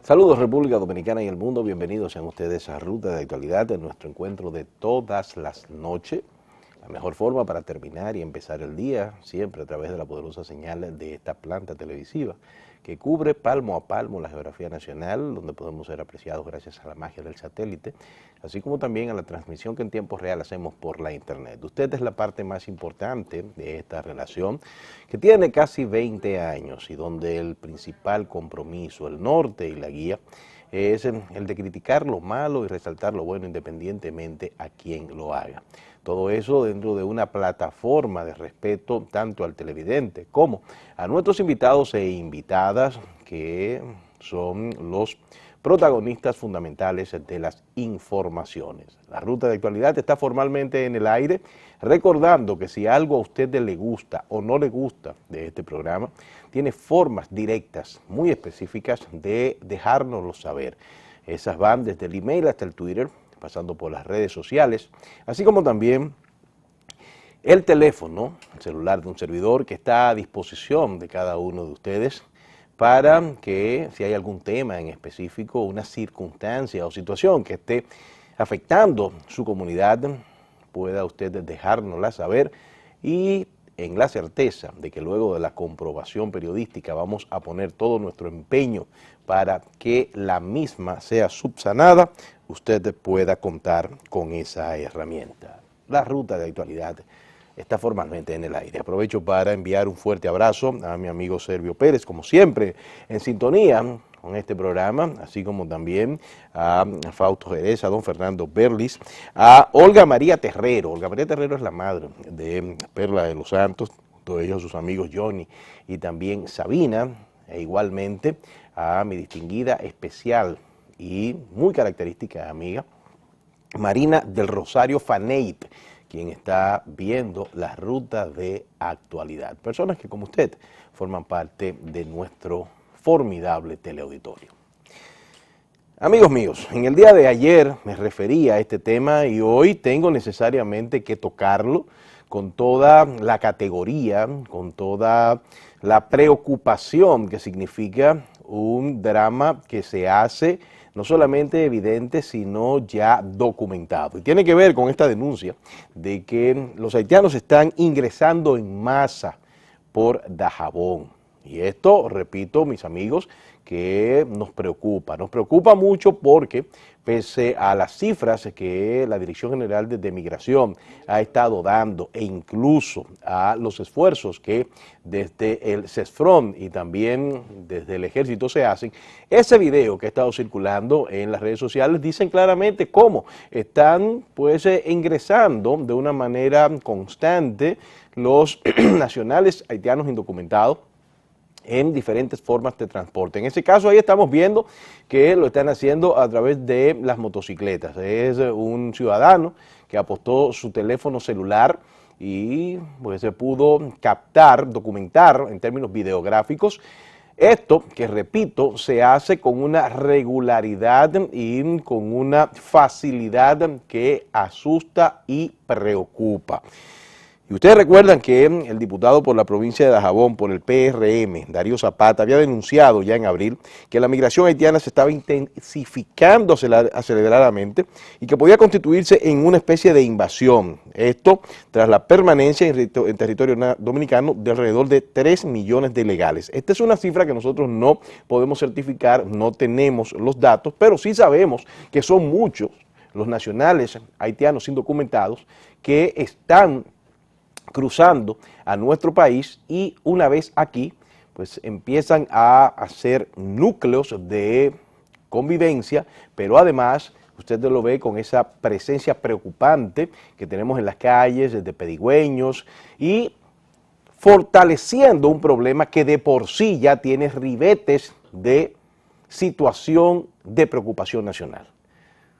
Saludos República Dominicana y el mundo, bienvenidos sean ustedes a Ruta de Actualidad, en nuestro encuentro de todas las noches. La mejor forma para terminar y empezar el día, siempre a través de la poderosa señal de esta planta televisiva que cubre palmo a palmo la geografía nacional, donde podemos ser apreciados gracias a la magia del satélite, así como también a la transmisión que en tiempo real hacemos por la internet. Usted es la parte más importante de esta relación, que tiene casi 20 años y donde el principal compromiso, el norte y la guía, es el de criticar lo malo y resaltar lo bueno independientemente a quien lo haga. Todo eso dentro de una plataforma de respeto tanto al televidente como a nuestros invitados e invitadas que son los protagonistas fundamentales de las informaciones. La Ruta de Actualidad está formalmente en el aire, recordando que si algo a usted le gusta o no le gusta de este programa, tiene formas directas, muy específicas de dejárnoslo saber. Esas van desde el email hasta el Twitter, pasando por las redes sociales, así como también el teléfono, el celular de un servidor que está a disposición de cada uno de ustedes para que si hay algún tema en específico, una circunstancia o situación que esté afectando su comunidad, pueda usted dejárnosla saber y en la certeza de que luego de la comprobación periodística vamos a poner todo nuestro empeño para que la misma sea subsanada, usted pueda contar con esa herramienta. La Ruta de Actualidad está formalmente en el aire. Aprovecho para enviar un fuerte abrazo a mi amigo Servio Pérez, como siempre, en sintonía con este programa, así como también a Fausto Jerez, a don Fernando Berlis, a Olga María Terrero. Olga María Terrero es la madre de Perla de los Santos, todos ellos sus amigos Johnny y también Sabina, e igualmente a mi distinguida, especial y muy característica amiga, Marina del Rosario Faneit, quien está viendo la Ruta de Actualidad. Personas que, como usted, forman parte de nuestro formidable teleauditorio. Amigos míos, en el día de ayer me referí a este tema y hoy tengo necesariamente que tocarlo con toda la categoría, con toda la preocupación que significa un drama que se hace no solamente evidente, sino ya documentado. Y tiene que ver con esta denuncia de que los haitianos están ingresando en masa por Dajabón. Y esto, repito, mis amigos, que nos preocupa mucho porque pese a las cifras que la Dirección General de Migración ha estado dando e incluso a los esfuerzos que desde el CESFRON y también desde el Ejército se hacen, ese video que ha estado circulando en las redes sociales dicen claramente cómo están ingresando de una manera constante los nacionales haitianos indocumentados en diferentes formas de transporte. En ese caso ahí estamos viendo que lo están haciendo a través de las motocicletas. Es un ciudadano que apostó su teléfono celular y pues se pudo captar, documentar en términos videográficos esto que, repito, se hace con una regularidad y con una facilidad que asusta y preocupa. Y ustedes recuerdan que el diputado por la provincia de Dajabón, por el PRM, Darío Zapata, había denunciado ya en abril que la migración haitiana se estaba intensificando aceleradamente y que podía constituirse en una especie de invasión. Esto tras la permanencia en territorio dominicano de alrededor de 3 millones de ilegales. Esta es una cifra que nosotros no podemos certificar, no tenemos los datos, pero sí sabemos que son muchos los nacionales haitianos indocumentados que están cruzando a nuestro país y una vez aquí, pues empiezan a hacer núcleos de convivencia, pero además usted lo ve con esa presencia preocupante que tenemos en las calles, desde pedigüeños y fortaleciendo un problema que de por sí ya tiene ribetes de situación de preocupación nacional.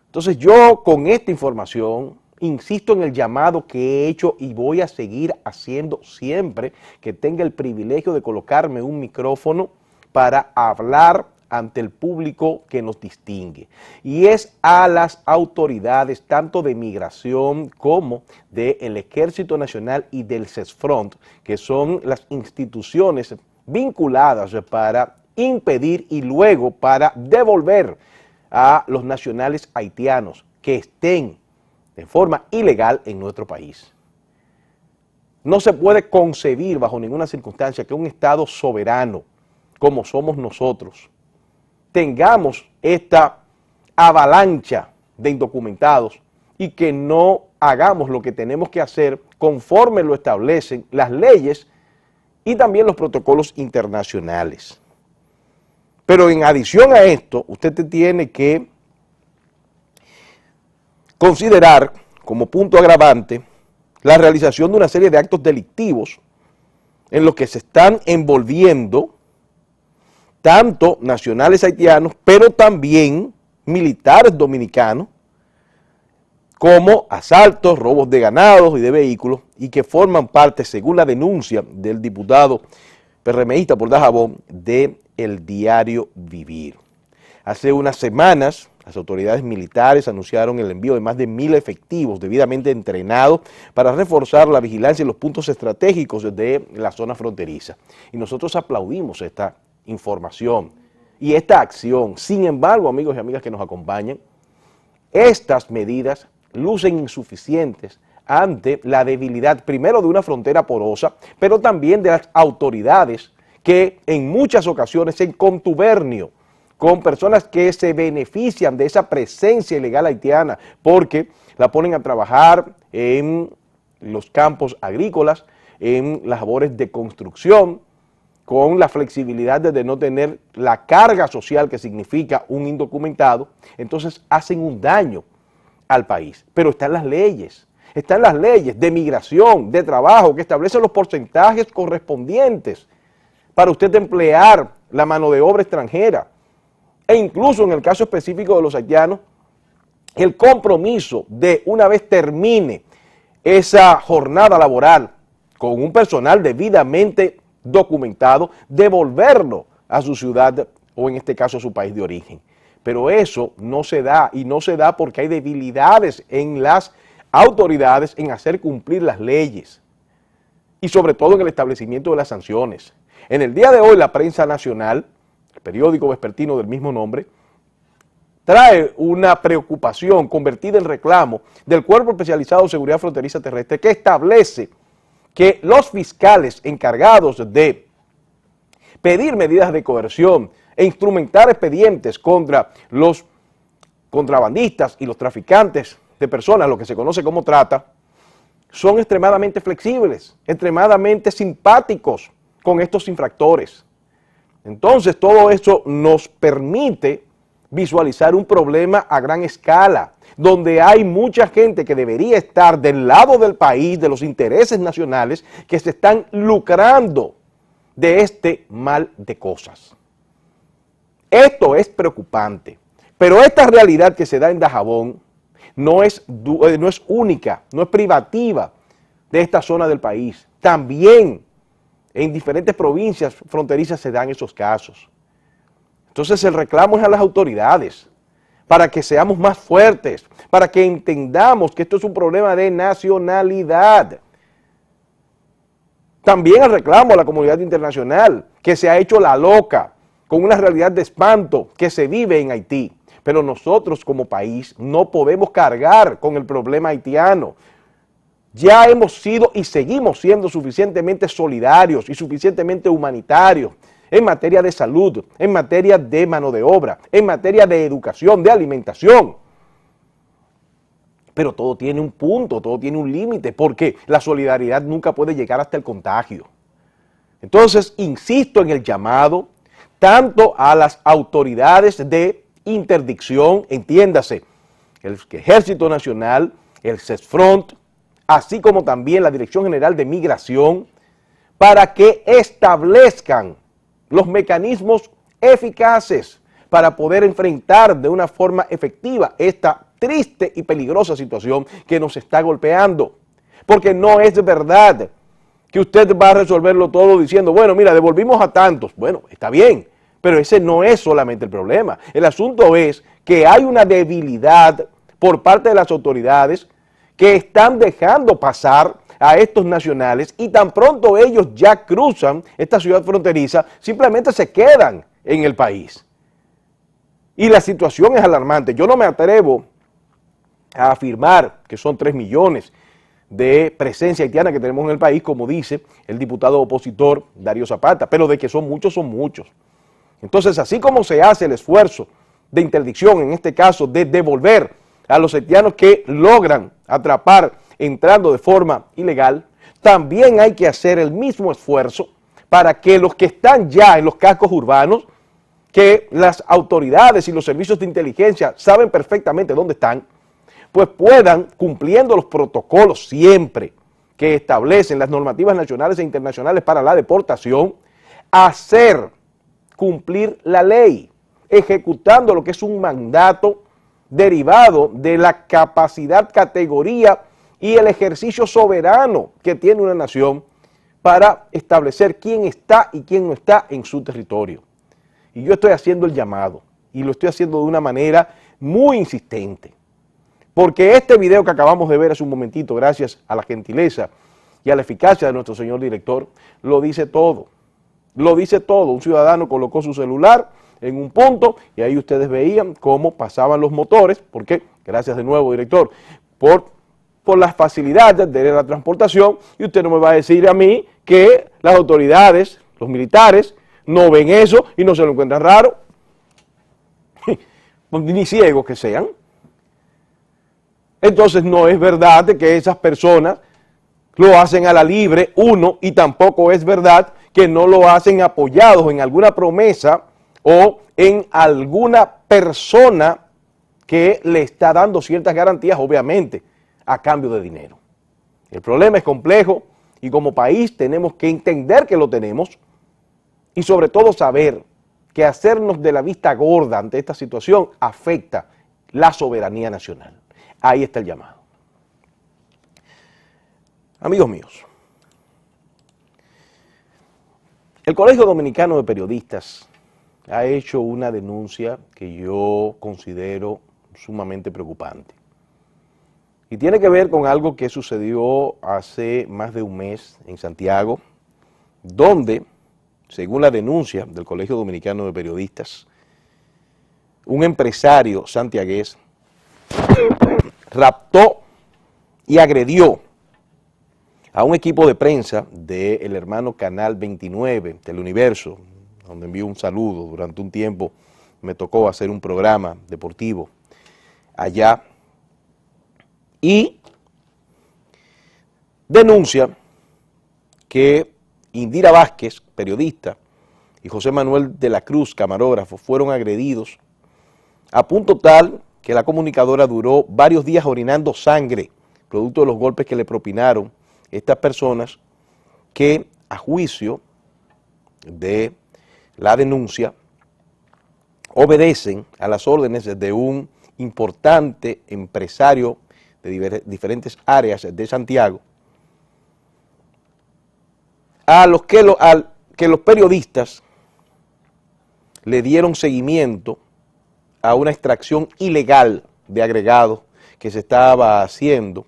Entonces yo con esta información insisto en el llamado que he hecho y voy a seguir haciendo siempre que tenga el privilegio de colocarme un micrófono para hablar ante el público que nos distingue, y es a las autoridades tanto de migración como del Ejército Nacional y del CESFRONT, que son las instituciones vinculadas para impedir y luego para devolver a los nacionales haitianos que estén de forma ilegal en nuestro país. No se puede concebir bajo ninguna circunstancia que un Estado soberano, como somos nosotros, tengamos esta avalancha de indocumentados y que no hagamos lo que tenemos que hacer conforme lo establecen las leyes y también los protocolos internacionales. Pero en adición a esto, usted tiene que considerar como punto agravante la realización de una serie de actos delictivos en los que se están envolviendo tanto nacionales haitianos, pero también militares dominicanos, como asaltos, robos de ganados y de vehículos, y que forman parte, según la denuncia del diputado PRMista por Dajabón, de El Diario Vivir. Hace unas semanas, las autoridades militares anunciaron el envío de más de 1.000 efectivos debidamente entrenados para reforzar la vigilancia en los puntos estratégicos de la zona fronteriza. Y nosotros aplaudimos esta información y esta acción. Sin embargo, amigos y amigas que nos acompañan, estas medidas lucen insuficientes ante la debilidad, primero de una frontera porosa, pero también de las autoridades que en muchas ocasiones en contubernio con personas que se benefician de esa presencia ilegal haitiana porque la ponen a trabajar en los campos agrícolas, en las labores de construcción, con la flexibilidad de no tener la carga social que significa un indocumentado, entonces hacen un daño al país. Pero están las leyes de migración, de trabajo, que establecen los porcentajes correspondientes para usted emplear la mano de obra extranjera. E incluso en el caso específico de los haitianos, el compromiso de una vez termine esa jornada laboral con un personal debidamente documentado, devolverlo a su ciudad o en este caso a su país de origen. Pero eso no se da, y no se da porque hay debilidades en las autoridades en hacer cumplir las leyes y sobre todo en el establecimiento de las sanciones. En el día de hoy la prensa nacional, el periódico vespertino del mismo nombre, trae una preocupación convertida en reclamo del Cuerpo Especializado de Seguridad Fronteriza Terrestre, que establece que los fiscales encargados de pedir medidas de coerción e instrumentar expedientes contra los contrabandistas y los traficantes de personas, lo que se conoce como trata, son extremadamente flexibles, extremadamente simpáticos con estos infractores. Entonces, todo eso nos permite visualizar un problema a gran escala, donde hay mucha gente que debería estar del lado del país, de los intereses nacionales, que se están lucrando de este mal de cosas. Esto es preocupante, pero esta realidad que se da en Dajabón no es única, no es privativa de esta zona del país. También en diferentes provincias fronterizas se dan esos casos. Entonces el reclamo es a las autoridades para que seamos más fuertes, para que entendamos que esto es un problema de nacionalidad. También el reclamo a la comunidad internacional, que se ha hecho la loca con una realidad de espanto que se vive en Haití. Pero nosotros como país no podemos cargar con el problema haitiano. Ya hemos sido y seguimos siendo suficientemente solidarios y suficientemente humanitarios en materia de salud, en materia de mano de obra, en materia de educación, de alimentación. Pero todo tiene un punto, todo tiene un límite, porque la solidaridad nunca puede llegar hasta el contagio. Entonces, insisto en el llamado tanto a las autoridades de interdicción, entiéndase, el Ejército Nacional, el CESFRONT, así como también la Dirección General de Migración, para que establezcan los mecanismos eficaces para poder enfrentar de una forma efectiva esta triste y peligrosa situación que nos está golpeando. Porque no es verdad que usted va a resolverlo todo diciendo, bueno, mira, devolvimos a tantos. Bueno, está bien, pero ese no es solamente el problema. El asunto es que hay una debilidad por parte de las autoridades que están dejando pasar a estos nacionales y tan pronto ellos ya cruzan esta ciudad fronteriza, simplemente se quedan en el país. Y la situación es alarmante. Yo no me atrevo a afirmar que son 3 millones de presencia haitiana que tenemos en el país, como dice el diputado opositor Darío Zapata, pero de que son muchos, son muchos. Entonces, así como se hace el esfuerzo de interdicción, en este caso de devolver a los haitianos que logran atrapar entrando de forma ilegal, también hay que hacer el mismo esfuerzo para que los que están ya en los cascos urbanos, que las autoridades y los servicios de inteligencia saben perfectamente dónde están, pues puedan, cumpliendo los protocolos siempre que establecen las normativas nacionales e internacionales para la deportación, hacer cumplir la ley, ejecutando lo que es un mandato derivado de la capacidad, categoría y el ejercicio soberano que tiene una nación para establecer quién está y quién no está en su territorio. Y yo estoy haciendo el llamado, y lo estoy haciendo de una manera muy insistente, porque este video que acabamos de ver hace un momentito, gracias a la gentileza y a la eficacia de nuestro señor director, lo dice todo. Lo dice todo. Un ciudadano colocó su celular en un punto y ahí ustedes veían cómo pasaban los motores, porque, gracias de nuevo, director, por las facilidades de la transportación, y usted no me va a decir a mí que las autoridades, los militares, no ven eso y no se lo encuentran raro, ni ciegos que sean. Entonces no es verdad de que esas personas lo hacen a la libre, uno, y tampoco es verdad que no lo hacen apoyados en alguna promesa o en alguna persona que le está dando ciertas garantías, obviamente, a cambio de dinero. El problema es complejo y como país tenemos que entender que lo tenemos y sobre todo saber que hacernos de la vista gorda ante esta situación afecta la soberanía nacional. Ahí está el llamado. Amigos míos, el Colegio Dominicano de Periodistas ha hecho una denuncia que yo considero sumamente preocupante. Y tiene que ver con algo que sucedió hace más de un mes en Santiago, donde, según la denuncia del Colegio Dominicano de Periodistas, un empresario santiagués raptó y agredió a un equipo de prensa del hermano Canal 29 del Universo, donde envío un saludo. Durante un tiempo me tocó hacer un programa deportivo allá, y denuncia que Indira Vázquez, periodista, y José Manuel de la Cruz, camarógrafo, fueron agredidos a punto tal que la comunicadora duró varios días orinando sangre, producto de los golpes que le propinaron estas personas que, a juicio de la denuncia, obedecen a las órdenes de un importante empresario de diferentes áreas de Santiago, a los que los periodistas le dieron seguimiento a una extracción ilegal de agregados que se estaba haciendo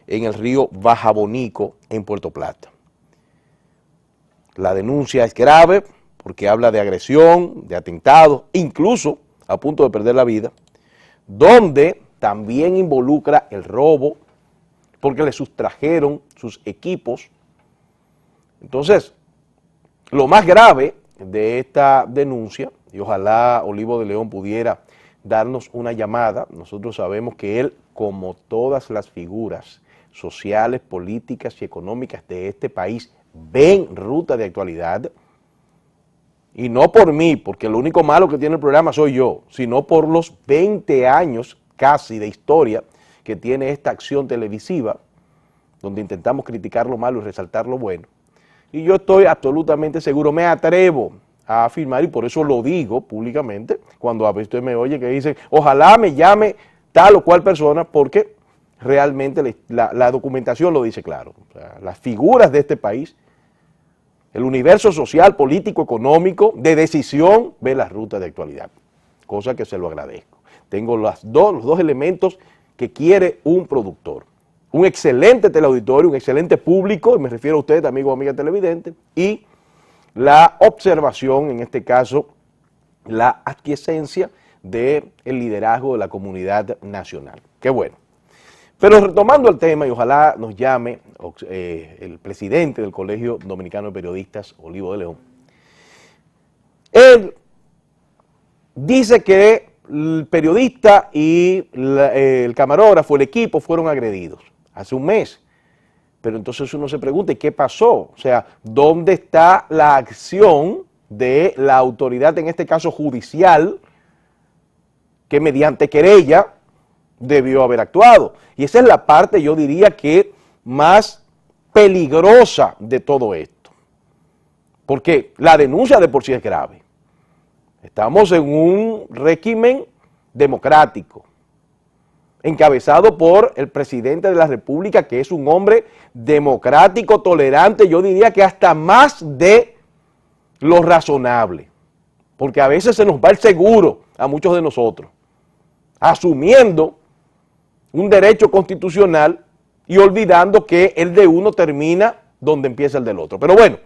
en el río Bajabonico en Puerto Plata. La denuncia es grave porque habla de agresión, de atentado, incluso a punto de perder la vida, donde también involucra el robo, porque le sustrajeron sus equipos. Entonces, lo más grave de esta denuncia, y ojalá Olivo de León pudiera darnos una llamada, nosotros sabemos que él, como todas las figuras sociales, políticas y económicas de este país, ven Ruta de Actualidad, y no por mí, porque lo único malo que tiene el programa soy yo, sino por los 20 años casi de historia que tiene esta acción televisiva, donde intentamos criticar lo malo y resaltar lo bueno. Y yo estoy absolutamente seguro, me atrevo a afirmar, y por eso lo digo públicamente, cuando a veces usted me oye que dicen, ojalá me llame tal o cual persona, porque realmente la documentación lo dice claro. O sea, las figuras de este país, el universo social, político, económico, de decisión, ve las rutas de actualidad, cosa que se lo agradezco. Tengo los dos elementos que quiere un productor. Un excelente teleauditorio, un excelente público, y me refiero a ustedes, amigos o amigas televidentes, y la observación, en este caso, la aquiescencia del liderazgo de la comunidad nacional. Qué bueno. Pero retomando el tema, y ojalá nos llame el presidente del Colegio Dominicano de Periodistas, Olivo de León, él dice que el periodista y el camarógrafo, el equipo, fueron agredidos hace un mes. Pero entonces uno se pregunta, ¿qué pasó? O sea, ¿dónde está la acción de la autoridad, en este caso judicial, que mediante querella debió haber actuado? Y esa es la parte, yo diría, que más peligrosa de todo esto. Porque la denuncia de por sí es grave. Estamos en un régimen democrático, encabezado por el presidente de la República, que es un hombre democrático, tolerante, yo diría que hasta más de lo razonable, porque a veces se nos va el seguro a muchos de nosotros, asumiendo un derecho constitucional y olvidando que el de uno termina donde empieza el del otro. Pero bueno,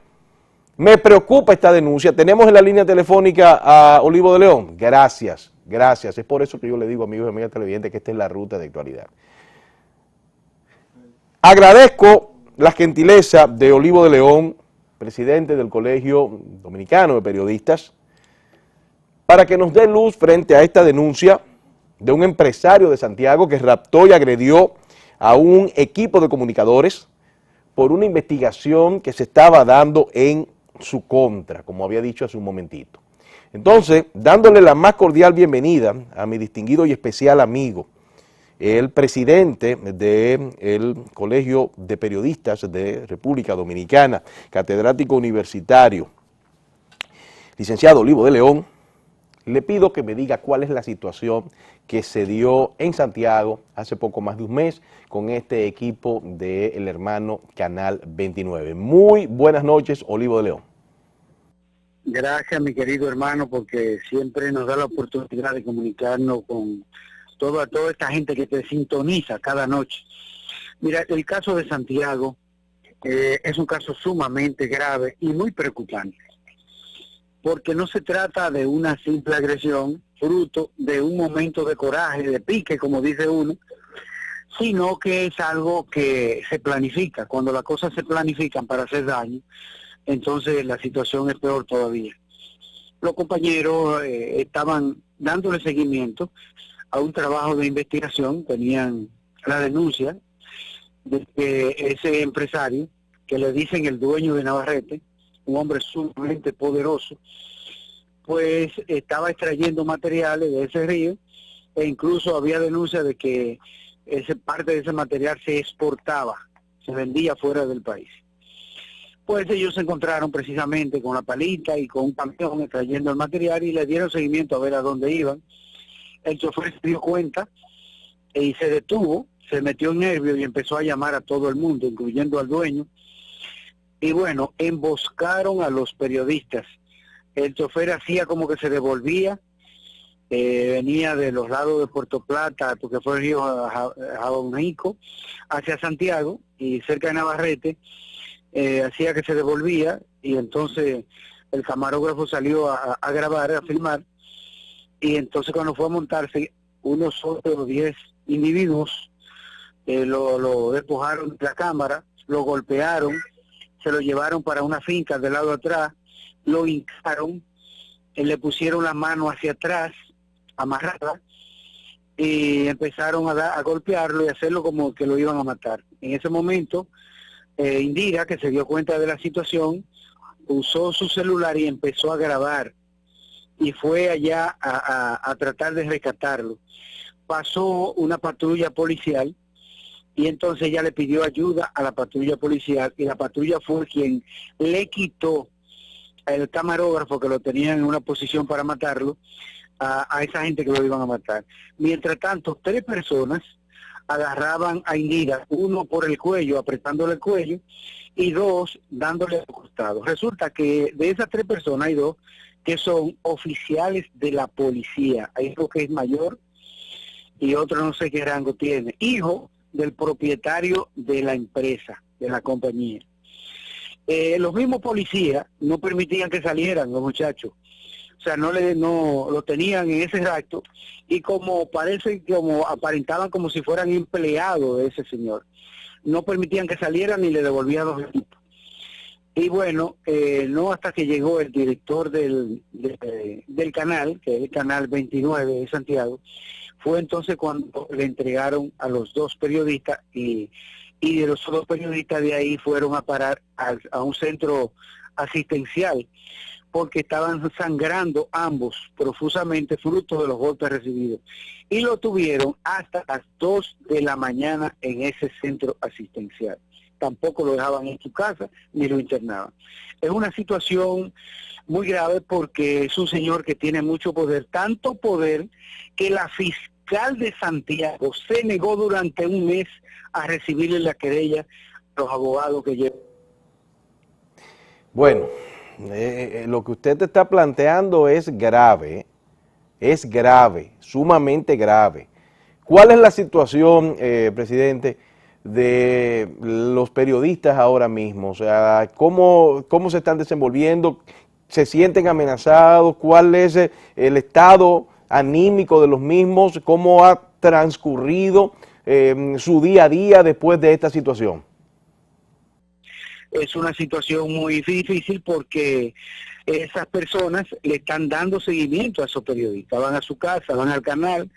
me preocupa esta denuncia. Tenemos en la línea telefónica a Olivo de León. Gracias, gracias. Es por eso que yo le digo, amigos y amigas televidentes, que esta es la ruta de actualidad. Agradezco la gentileza de Olivo de León, presidente del Colegio Dominicano de Periodistas, para que nos dé luz frente a esta denuncia de un empresario de Santiago que raptó y agredió a un equipo de comunicadores por una investigación que se estaba dando en su contra, como había dicho hace un momentito. Entonces, dándole la más cordial bienvenida a mi distinguido y especial amigo, el presidente del Colegio de Periodistas de República Dominicana, catedrático universitario, licenciado Olivo de León, le pido que me diga cuál es la situación que se dio en Santiago hace poco más de un mes con este equipo del hermano Canal 29. Muy buenas noches, Olivo de León. Gracias, mi querido hermano, porque siempre nos da la oportunidad de comunicarnos con toda esta gente que te sintoniza cada noche. Mira, el caso de Santiago es un caso sumamente grave y muy preocupante, porque no se trata de una simple agresión, fruto de un momento de coraje, de pique, como dice uno, sino que es algo que se planifica. Cuando las cosas se planifican para hacer daño, entonces la situación es peor todavía. Los compañeros estaban dándole seguimiento a un trabajo de investigación, tenían la denuncia de que ese empresario, que le dicen el dueño de Navarrete, un hombre sumamente poderoso, pues estaba extrayendo materiales de ese río, e incluso había denuncia de que parte de ese material se exportaba, se vendía fuera del país. Pues ellos se encontraron precisamente con la palita y con un camión extrayendo el material y le dieron seguimiento a ver a dónde iban. El chofer se dio cuenta y se detuvo, se metió en nervios y empezó a llamar a todo el mundo, incluyendo al dueño. Y bueno, emboscaron a los periodistas. El chofer hacía como que se devolvía, venía de los lados de Puerto Plata, porque fue el río Jabonico, hacia Santiago y cerca de Navarrete, hacía que se devolvía y entonces el camarógrafo salió a grabar, a filmar, y entonces cuando fue a montarse, unos otros 10 individuos lo despojaron de la cámara, lo golpearon, se lo llevaron para una finca del lado de atrás, lo hincaron, le pusieron las manos hacia atrás, amarradas, y empezaron a golpearlo y hacerlo como que lo iban a matar. En ese momento, Indira, que se dio cuenta de la situación, usó su celular y empezó a grabar, y fue allá a tratar de rescatarlo. Pasó una patrulla policial, y entonces ella le pidió ayuda a la patrulla policial, y la patrulla fue quien le quitó el camarógrafo, que lo tenía en una posición para matarlo, a esa gente que lo iban a matar. Mientras tanto, 3 personas agarraban a Indira, uno por el cuello, apretándole el cuello, y 2 dándole al costado. Resulta que de esas 3 personas hay 2 que son oficiales de la policía. Hay uno que es mayor y otro no sé qué rango tiene, hijo del propietario de la empresa, de la compañía. Los mismos policías no permitían que salieran los muchachos. O sea, no lo tenían en ese acto, y como aparentaban como si fueran empleados de ese señor, no permitían que salieran ni le devolvían los equipos. Y bueno, no hasta que llegó el director del canal, que es el canal 29 de Santiago, fue entonces cuando le entregaron a los 2 periodistas, y de los 2 periodistas de ahí fueron a parar a un centro asistencial, porque estaban sangrando ambos profusamente fruto de los golpes recibidos. Y lo tuvieron hasta las 2 de la mañana en ese centro asistencial. Tampoco lo dejaban en su casa ni lo internaban. Es una situación muy grave porque es un señor que tiene mucho poder, tanto poder que la fiscal de Santiago se negó durante un mes a recibirle la querella a los abogados que llevan. Bueno, lo que usted está planteando es grave, sumamente grave. ¿Cuál es la situación, presidente, de los periodistas ahora mismo? O sea, ¿cómo se están desenvolviendo? ¿Se sienten amenazados? ¿Cuál es el estado anímico de los mismos? ¿Cómo ha transcurrido su día a día después de esta situación? Es una situación muy difícil porque esas personas le están dando seguimiento a esos periodistas. Van a su casa, van al canal,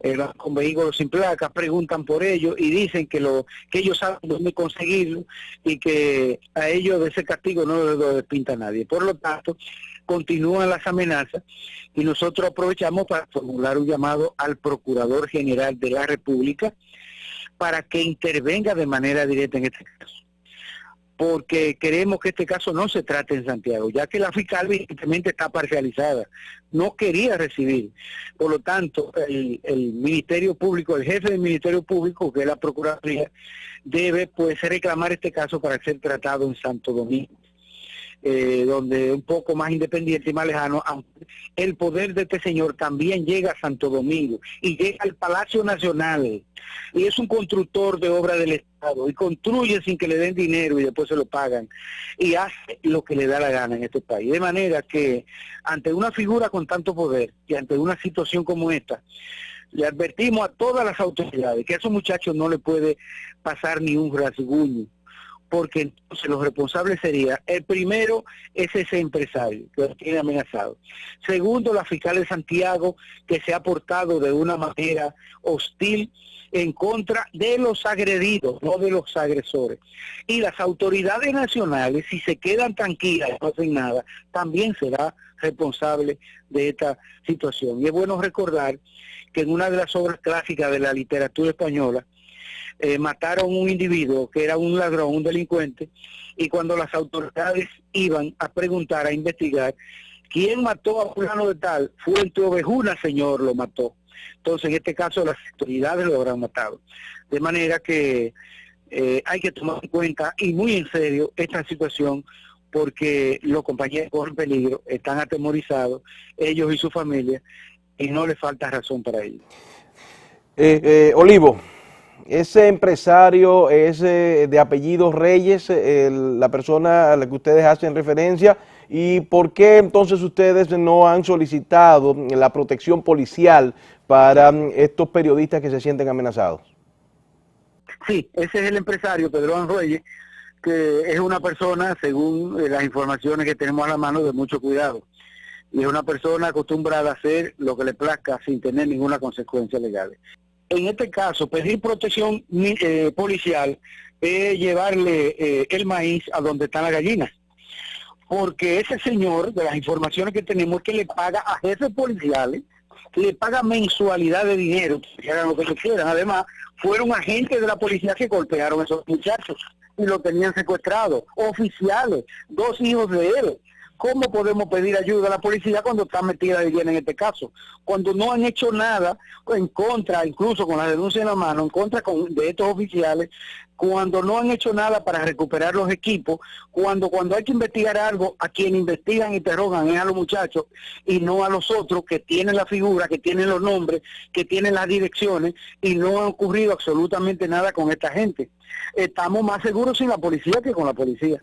van con vehículos sin placas, preguntan por ellos y dicen que ellos saben dónde conseguirlo y que a ellos de ese castigo no lo despinta nadie. Por lo tanto, continúan las amenazas y nosotros aprovechamos para formular un llamado al Procurador General de la República para que intervenga de manera directa en este caso, porque queremos que este caso no se trate en Santiago, ya que la fiscal evidentemente está parcializada, no quería recibir. Por lo tanto, el Ministerio Público, el jefe del Ministerio Público, que es la Procuraduría, debe pues reclamar este caso para ser tratado en Santo Domingo, donde es un poco más independiente y más lejano, aunque el poder de este señor también llega a Santo Domingo y llega al Palacio Nacional, y es un constructor de obra del Estado y construye sin que le den dinero y después se lo pagan y hace lo que le da la gana en este país. De manera que ante una figura con tanto poder y ante una situación como esta, le advertimos a todas las autoridades que a esos muchachos no le puede pasar ni un rasguño, porque entonces los responsables serían, el primero es ese empresario que lo tiene amenazado. Segundo, la fiscal de Santiago, que se ha portado de una manera hostil en contra de los agredidos, no de los agresores. Y las autoridades nacionales, si se quedan tranquilas y no hacen nada, también será responsable de esta situación. Y es bueno recordar que en una de las obras clásicas de la literatura española, mataron un individuo que era un ladrón, un delincuente, y cuando las autoridades iban a preguntar, a investigar, ¿quién mató a fulano de tal? Fuente Ovejuna, señor, lo mató. Entonces, en este caso, las autoridades lo habrán matado. De manera que hay que tomar en cuenta, y muy en serio, esta situación, porque los compañeros corren peligro, están atemorizados, ellos y su familia, y no les falta razón para ello. Olivo, ese empresario es de apellido Reyes, la persona a la que ustedes hacen referencia, ¿y por qué entonces ustedes no han solicitado la protección policial para estos periodistas que se sienten amenazados? Sí, ese es el empresario, Pedro Reyes, que es una persona, según las informaciones que tenemos a la mano, de mucho cuidado. Y es una persona acostumbrada a hacer lo que le plazca sin tener ninguna consecuencia legal. En este caso, pedir protección policial es llevarle el maíz a donde están las gallinas. Porque ese señor, de las informaciones que tenemos, es que le paga a jefes policiales, le paga mensualidad de dinero, que hagan lo que ellos quieran. Además, fueron agentes de la policía que golpearon a esos muchachos y lo tenían secuestrado, oficiales, 2 hijos de él, ¿cómo podemos pedir ayuda a la policía cuando está metida de lleno en este caso? Cuando no han hecho nada en contra, incluso con la denuncia en la mano, en contra de estos oficiales, cuando no han hecho nada para recuperar los equipos, cuando hay que investigar algo, a quien investigan y interrogan es a los muchachos y no a los otros que tienen la figura, que tienen los nombres, que tienen las direcciones, y no ha ocurrido absolutamente nada con esta gente. Estamos más seguros sin la policía que con la policía.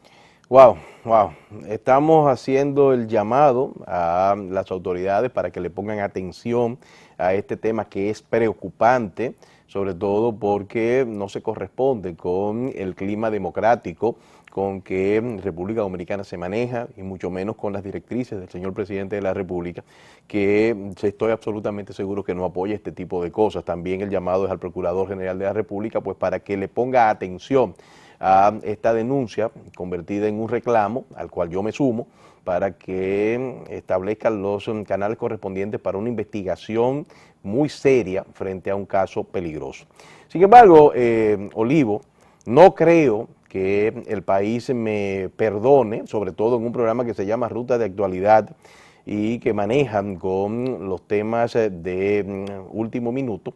Wow, wow. Estamos haciendo el llamado a las autoridades para que le pongan atención a este tema que es preocupante, sobre todo porque no se corresponde con el clima democrático con que República Dominicana se maneja, y mucho menos con las directrices del señor presidente de la República, que estoy absolutamente seguro que no apoya este tipo de cosas. También el llamado es al Procurador General de la República, pues para que le ponga atención a esta denuncia convertida en un reclamo, al cual yo me sumo, para que establezcan los canales correspondientes para una investigación muy seria frente a un caso peligroso. Sin embargo, Olivo, no creo que el país me perdone, sobre todo en un programa que se llama Ruta de Actualidad y que manejan con los temas de último minuto,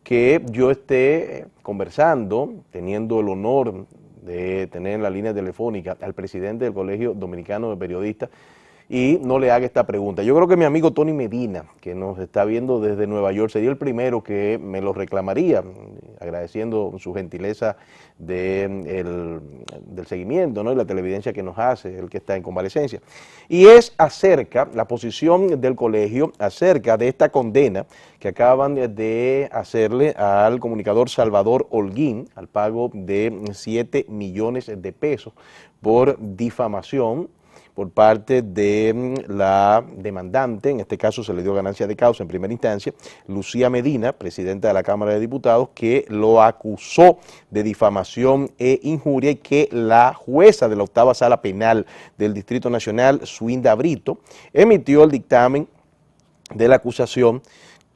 que yo esté conversando, teniendo el honor de tener en la línea telefónica al presidente del Colegio Dominicano de Periodistas, y no le haga esta pregunta. Yo creo que mi amigo Tony Medina, que nos está viendo desde Nueva York, sería el primero que me lo reclamaría, agradeciendo su gentileza del seguimiento, ¿no?, y la televidencia que nos hace, el que está en convalecencia. Y es acerca, la posición del colegio, acerca de esta condena que acaban de hacerle al comunicador Salvador Holguín, al pago de 7 millones de pesos por difamación por parte de la demandante. En este caso se le dio ganancia de causa en primera instancia, Lucía Medina, presidenta de la Cámara de Diputados, que lo acusó de difamación e injuria, y que la jueza de la 8ª Sala Penal del Distrito Nacional, Suinda Brito, emitió el dictamen de la acusación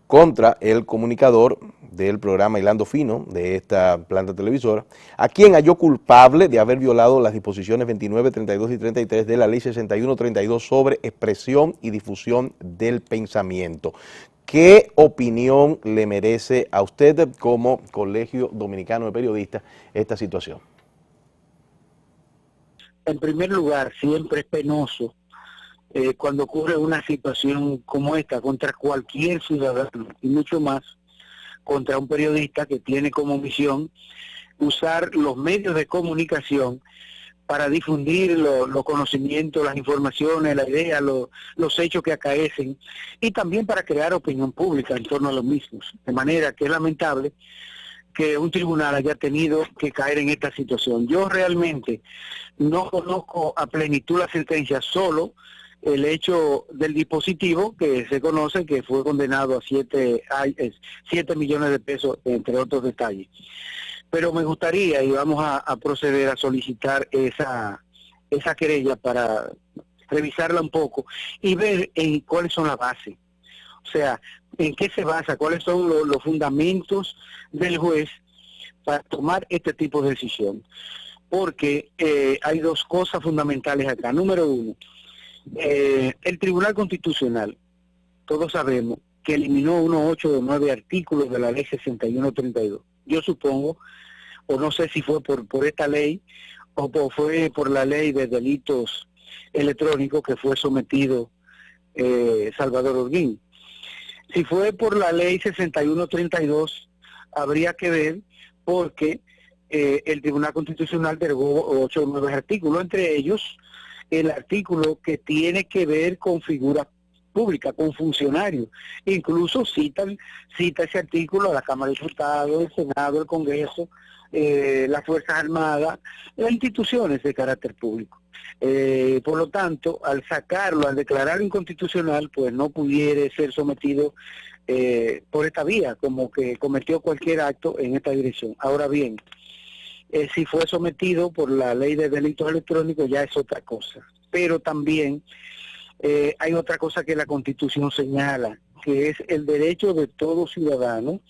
contra el comunicador del programa Hilando Fino de esta planta televisora, a quien halló culpable de haber violado las disposiciones 29, 32 y 33 de la Ley 6132 sobre expresión y difusión del pensamiento. ¿Qué opinión le merece a usted como Colegio Dominicano de Periodistas esta situación? En primer lugar, siempre es penoso cuando ocurre una situación como esta contra cualquier ciudadano, y mucho más contra un periodista que tiene como misión usar los medios de comunicación para difundir los conocimientos, las informaciones, la idea, los hechos que acaecen, y también para crear opinión pública en torno a los mismos. De manera que es lamentable que un tribunal haya tenido que caer en esta situación. Yo realmente no conozco a plenitud la sentencia, solo el hecho del dispositivo que se conoce, que fue condenado a 7 millones de pesos, entre otros detalles. Pero me gustaría, y vamos a proceder a solicitar esa querella para revisarla un poco y ver en cuáles son las bases. O sea, en qué se basa, cuáles son los fundamentos del juez para tomar este tipo de decisión. Porque hay dos cosas fundamentales acá. Número uno, el Tribunal Constitucional, todos sabemos que eliminó unos 8 o 9 artículos de la Ley 6132. Yo supongo, o no sé si fue por esta ley o fue por la Ley de Delitos Electrónicos que fue sometido Salvador Holguín. Si fue por la Ley 6132, habría que ver, porque el Tribunal Constitucional derogó 8 o 9 artículos, entre ellos el artículo que tiene que ver con figuras públicas, con funcionarios. Incluso cita ese artículo a la Cámara de Diputados, el Senado, el Congreso, las Fuerzas Armadas, las instituciones de carácter público. Por lo tanto, al sacarlo, al declararlo inconstitucional, pues no pudiera ser sometido por esta vía, como que cometió cualquier acto en esta dirección. Ahora bien, si fue sometido por la Ley de Delitos Electrónicos, ya es otra cosa. Pero también hay otra cosa que la Constitución señala, que es el derecho de todo ciudadano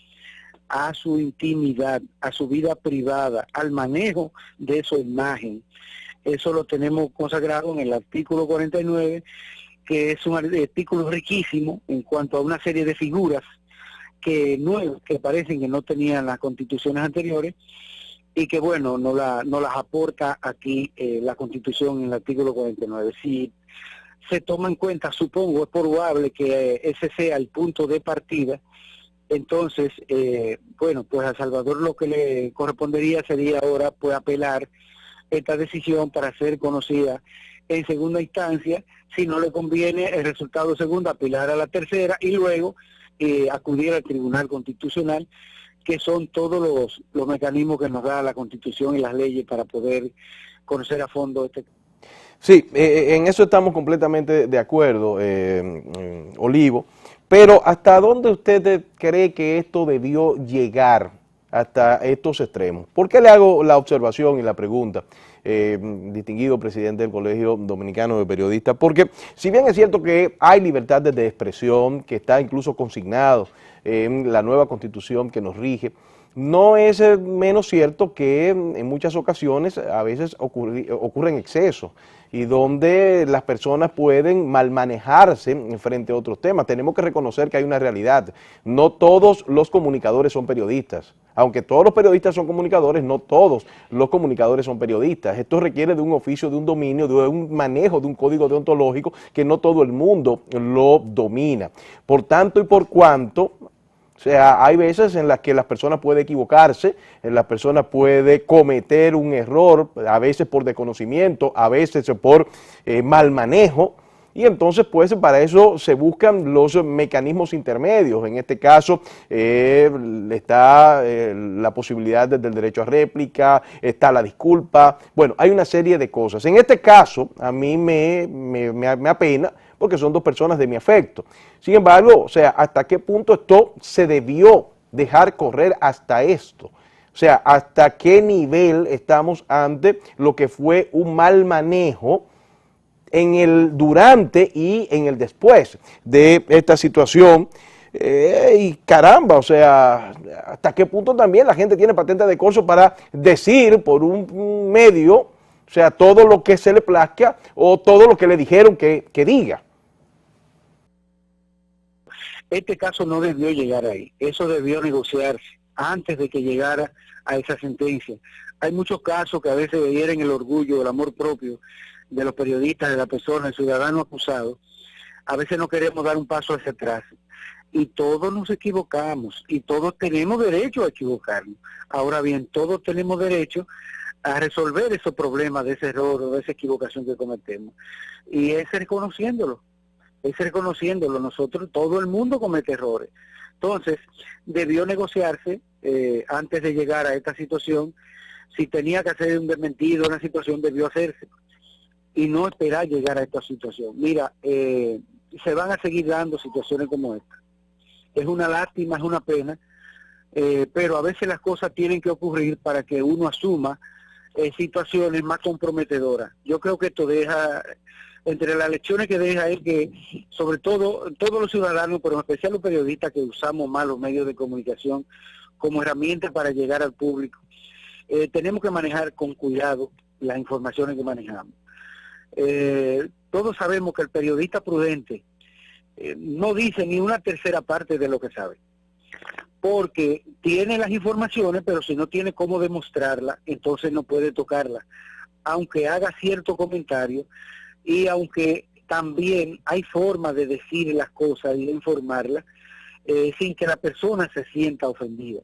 a su intimidad, a su vida privada, al manejo de su imagen. Eso lo tenemos consagrado en el artículo 49, que es un artículo riquísimo en cuanto a una serie de figuras nuevas que parecen que no tenían las constituciones anteriores y que, bueno, no las aporta aquí la Constitución en el artículo 49. Si se toma en cuenta, supongo, es probable que ese sea el punto de partida. Entonces, bueno, pues a Salvador lo que le correspondería sería ahora pues apelar esta decisión para ser conocida en segunda instancia. Si no le conviene el resultado segundo, apelar a la tercera y luego acudir al Tribunal Constitucional, que son todos los mecanismos que nos da la Constitución y las leyes para poder conocer a fondo este. Sí, en eso estamos completamente de acuerdo, Olivo, pero ¿hasta dónde usted cree que esto debió llegar, hasta estos extremos? ¿Por qué le hago la observación y la pregunta, distinguido presidente del Colegio Dominicano de Periodistas? Porque si bien es cierto que hay libertad de expresión, que está incluso consignado en la nueva Constitución que nos rige, no es menos cierto que en muchas ocasiones a veces ocurren excesos y donde las personas pueden mal manejarse frente a otros temas. Tenemos que reconocer que hay una realidad. No todos los comunicadores son periodistas. Aunque todos los periodistas son comunicadores, no todos los comunicadores son periodistas. Esto requiere de un oficio, de un dominio, de un manejo, de un código deontológico que no todo el mundo lo domina. Por tanto y por cuanto, o sea, hay veces en las que las personas pueden equivocarse, la persona puede cometer un error, a veces por desconocimiento, a veces por mal manejo, y entonces pues para eso se buscan los mecanismos intermedios. En este caso está la posibilidad del derecho a réplica, está la disculpa, bueno, hay una serie de cosas. En este caso a mí me apena porque son dos personas de mi afecto. Sin embargo, o sea, ¿hasta qué punto esto se debió dejar correr hasta esto? O sea, ¿hasta qué nivel estamos ante lo que fue un mal manejo en el durante y en el después de esta situación? Y caramba, o sea, ¿hasta qué punto también la gente tiene patente de corso para decir por un medio, o sea, todo lo que se le plazca o todo lo que le dijeron que diga? Este caso no debió llegar ahí, eso debió negociarse antes de que llegara a esa sentencia. Hay muchos casos que a veces hieren el orgullo, el amor propio de los periodistas, de la persona, del ciudadano acusado. A veces no queremos dar un paso hacia atrás. Y todos nos equivocamos, y todos tenemos derecho a equivocarnos. Ahora bien, todos tenemos derecho a resolver esos problemas de ese error o de esa equivocación que cometemos. Y es reconociéndolo. Nosotros, todo el mundo comete errores. Entonces, debió negociarse antes de llegar a esta situación. Si tenía que hacer un desmentido, una situación debió hacerse y no esperar llegar a esta situación. Mira, se van a seguir dando situaciones como esta. Es una lástima, es una pena, pero a veces las cosas tienen que ocurrir para que uno asuma situaciones más comprometedoras. Yo creo que esto deja, entre las lecciones que deja es que, sobre todo, todos los ciudadanos, pero en especial los periodistas que usamos más los medios de comunicación como herramienta para llegar al público, tenemos que manejar con cuidado las informaciones que manejamos. Todos sabemos que el periodista prudente no dice ni una tercera parte de lo que sabe, porque tiene las informaciones, pero si no tiene cómo demostrarla, entonces no puede tocarla, aunque haga cierto comentario y aunque también hay formas de decir las cosas y de informarlas sin que la persona se sienta ofendida.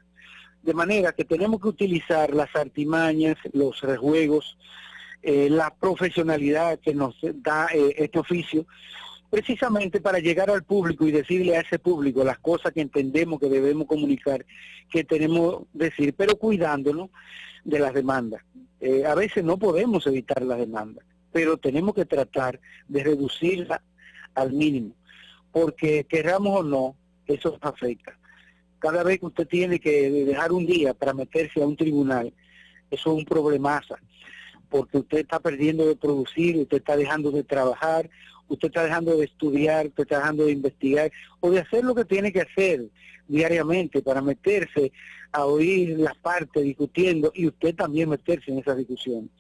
De manera que tenemos que utilizar las artimañas, los rejuegos, la profesionalidad que nos da este oficio, precisamente para llegar al público y decirle a ese público las cosas que entendemos que debemos comunicar, que tenemos que decir, pero cuidándonos de las demandas. A veces no podemos evitar las demandas, pero tenemos que tratar de reducirla al mínimo, porque queramos o no, eso afecta. Cada vez que usted tiene que dejar un día para meterse a un tribunal, eso es un problemazo, porque usted está perdiendo de producir, usted está dejando de trabajar, usted está dejando de estudiar, usted está dejando de investigar, o de hacer lo que tiene que hacer diariamente para meterse a oír las partes discutiendo y usted también meterse en esa discusión.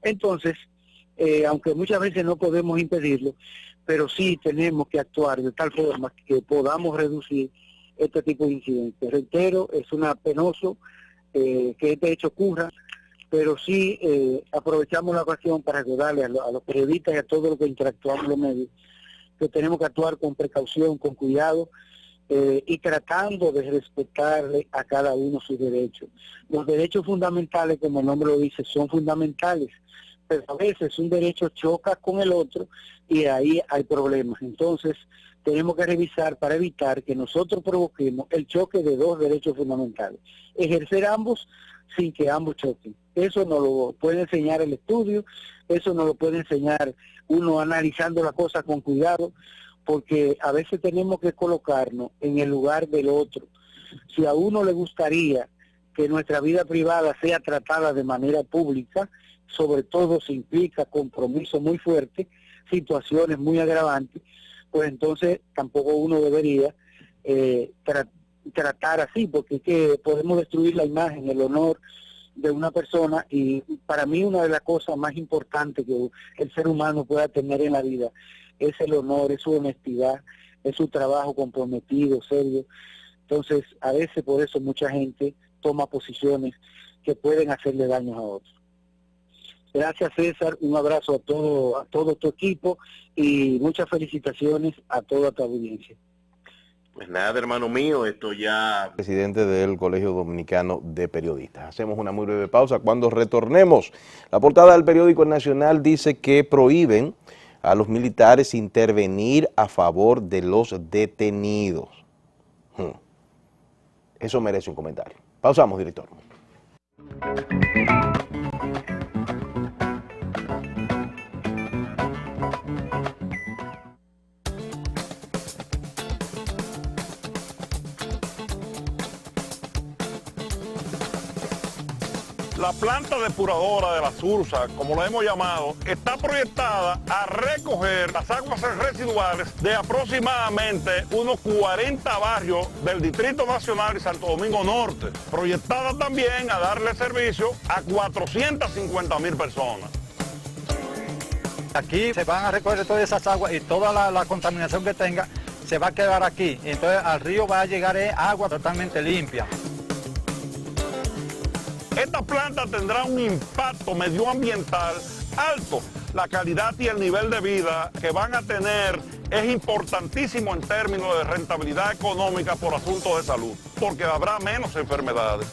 Entonces, aunque muchas veces no podemos impedirlo, pero sí tenemos que actuar de tal forma que podamos reducir este tipo de incidentes. Reitero, es penoso que este hecho ocurra, pero sí aprovechamos la ocasión para recordarle a los periodistas y a todos los que interactuamos en los medios que tenemos que actuar con precaución, con cuidado, y tratando de respetarle a cada uno sus derechos. Los derechos fundamentales, como el nombre lo dice, son fundamentales, pero a veces un derecho choca con el otro y ahí hay problemas. Entonces, tenemos que revisar para evitar que nosotros provoquemos el choque de dos derechos fundamentales. Ejercer ambos sin que ambos choquen. Eso nos lo puede enseñar el estudio, eso nos lo puede enseñar uno analizando la cosa con cuidado, porque a veces tenemos que colocarnos en el lugar del otro. Si a uno le gustaría que nuestra vida privada sea tratada de manera pública, sobre todo si implica compromiso muy fuerte, situaciones muy agravantes, pues entonces tampoco uno debería tratar así, porque es que podemos destruir la imagen, el honor de una persona, y para mí una de las cosas más importantes que el ser humano pueda tener en la vida es el honor, es su honestidad, es su trabajo comprometido, serio. Entonces, a veces por eso mucha gente toma posiciones que pueden hacerle daño a otros. Gracias, César, un abrazo a todo tu equipo y muchas felicitaciones a toda tu audiencia. Pues nada, hermano mío, esto ya... Presidente del Colegio Dominicano de Periodistas. Hacemos una muy breve pausa. Cuando retornemos, la portada del periódico El Nacional dice que prohíben a los militares intervenir a favor de los detenidos. Eso merece un comentario. Pausamos, director. La planta depuradora de la Sursa, como la hemos llamado, está proyectada a recoger las aguas residuales de aproximadamente unos 40 barrios del Distrito Nacional y Santo Domingo Norte. Proyectada también a darle servicio a 450.000 personas. Aquí se van a recoger todas esas aguas y toda la contaminación que tenga se va a quedar aquí. Entonces al río va a llegar agua totalmente limpia. Esta planta tendrá un impacto medioambiental alto. La calidad y el nivel de vida que van a tener es importantísimo en términos de rentabilidad económica por asuntos de salud, porque habrá menos enfermedades.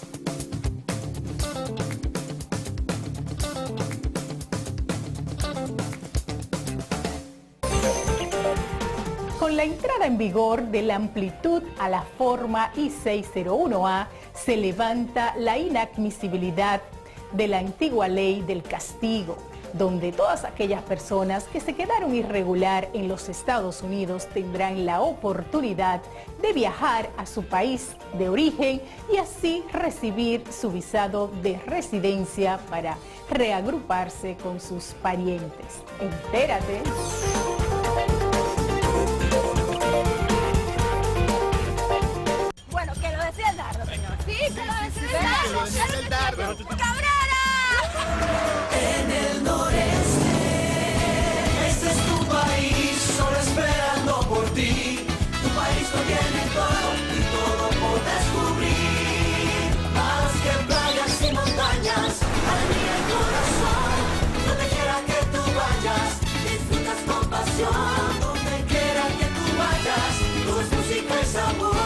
Con la entrada en vigor de la amplitud a la forma I-601A, se levanta la inadmisibilidad de la antigua ley del castigo, donde todas aquellas personas que se quedaron irregular en los Estados Unidos tendrán la oportunidad de viajar a su país de origen y así recibir su visado de residencia para reagruparse con sus parientes. Entérate. Bueno, que lo decía el dardo, señor. Sí, que lo decía el dardo. ¡Cabrera! En el noreste, este es tu país, solo esperando por ti. Tu país lo tiene todo y todo por descubrir. Más que playas y montañas, alegría el corazón. Donde quiera que tú vayas, disfrutas con pasión. Donde quiera que tú vayas, todo es música y sabor.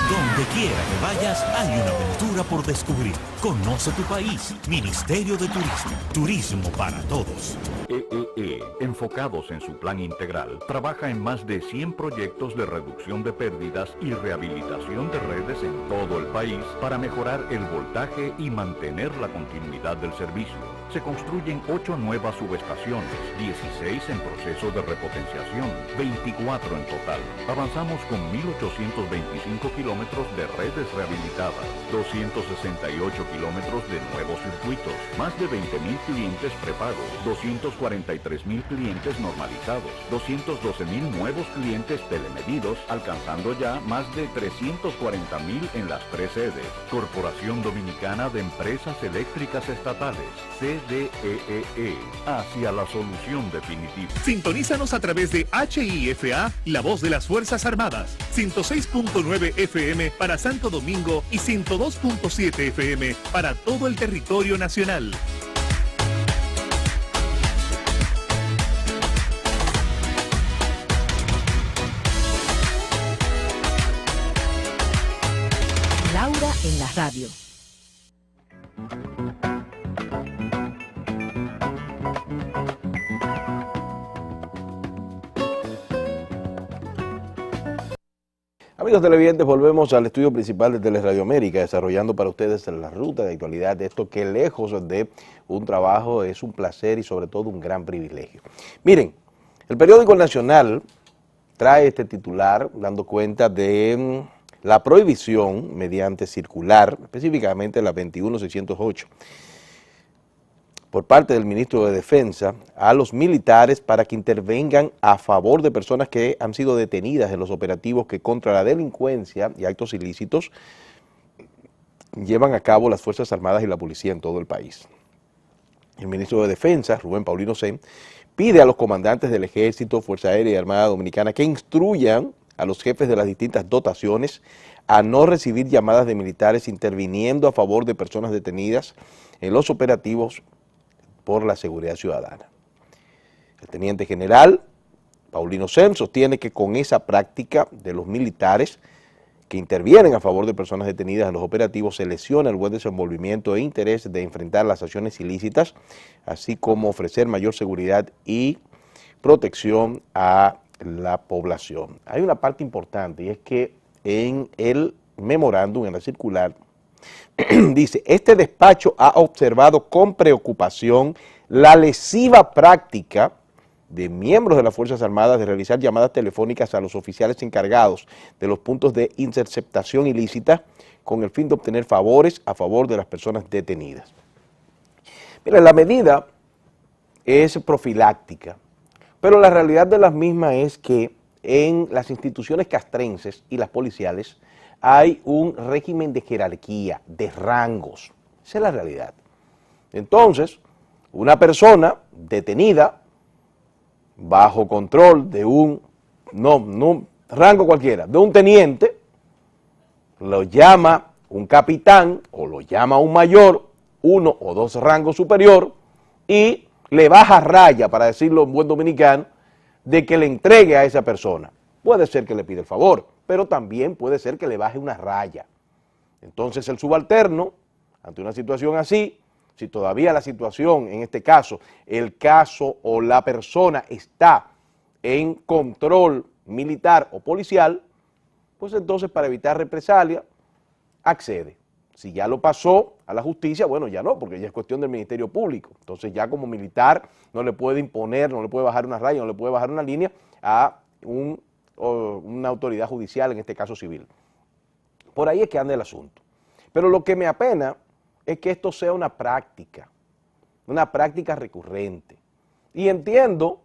Donde quiera que vayas, hay una aventura por descubrir. Conoce tu país. Ministerio de Turismo. Turismo para todos. EEE, enfocados en su plan integral, trabaja en más de 100 proyectos de reducción de pérdidas y rehabilitación de redes en todo el país para mejorar el voltaje y mantener la continuidad del servicio. Se construyen 8 nuevas subestaciones, 16 en proceso de repotenciación, 24 en total. Avanzamos con 1.825 kilómetros de de redes rehabilitadas, 268 kilómetros de nuevos circuitos, más de 20.000 clientes prepagos, 243.000 clientes normalizados, 212.000 nuevos clientes telemedidos, alcanzando ya más de 340.000 en las 3 sedes. Corporación Dominicana de Empresas Eléctricas Estatales, CDEE, hacia la solución definitiva. Sintonízanos a través de HIFA, La Voz de las Fuerzas Armadas, 106.9 FM para Santo Domingo y 102.7 FM para todo el territorio nacional. Laura en la radio. Amigos televidentes, volvemos al estudio principal de Teleradio América, desarrollando para ustedes la ruta de actualidad de esto que lejos de un trabajo es un placer y sobre todo un gran privilegio. Miren, el periódico El Nacional trae este titular dando cuenta de la prohibición mediante circular, específicamente la 21608, por parte del ministro de Defensa a los militares para que intervengan a favor de personas que han sido detenidas en los operativos que contra la delincuencia y actos ilícitos llevan a cabo las Fuerzas Armadas y la Policía en todo el país. El ministro de Defensa, Rubén Paulino Sen, pide a los comandantes del Ejército, Fuerza Aérea y Armada Dominicana que instruyan a los jefes de las distintas dotaciones a no recibir llamadas de militares interviniendo a favor de personas detenidas en los operativos por la seguridad ciudadana. El teniente general Paulino Sen sostiene que con esa práctica de los militares que intervienen a favor de personas detenidas en los operativos se lesiona el buen desenvolvimiento e interés de enfrentar las acciones ilícitas, así como ofrecer mayor seguridad y protección a la población. Hay una parte importante y es que en el memorándum, en la circular, dice, este despacho ha observado con preocupación la lesiva práctica de miembros de las Fuerzas Armadas de realizar llamadas telefónicas a los oficiales encargados de los puntos de interceptación ilícita con el fin de obtener favores a favor de las personas detenidas. Mira, la medida es profiláctica, pero la realidad de las mismas es que en las instituciones castrenses y las policiales hay un régimen de jerarquía, de rangos. Esa es la realidad. Entonces, una persona detenida bajo control de un, no rango cualquiera, de un teniente, lo llama un capitán o lo llama un mayor, 1 o 2 rangos superior, y le baja raya, para decirlo en buen dominicano, de que le entregue a esa persona. Puede ser que le pida el favor, pero también puede ser que le baje una raya. Entonces el subalterno, ante una situación así, si todavía la situación, en este caso, el caso o la persona está en control militar o policial, pues entonces para evitar represalia, accede. Si ya lo pasó a la justicia, bueno, ya no, porque ya es cuestión del Ministerio Público. Entonces ya como militar no le puede imponer, no le puede bajar una raya, no le puede bajar una línea a una autoridad judicial, en este caso civil. Por ahí es que anda el asunto. Pero lo que me apena es que esto sea una práctica recurrente. Y entiendo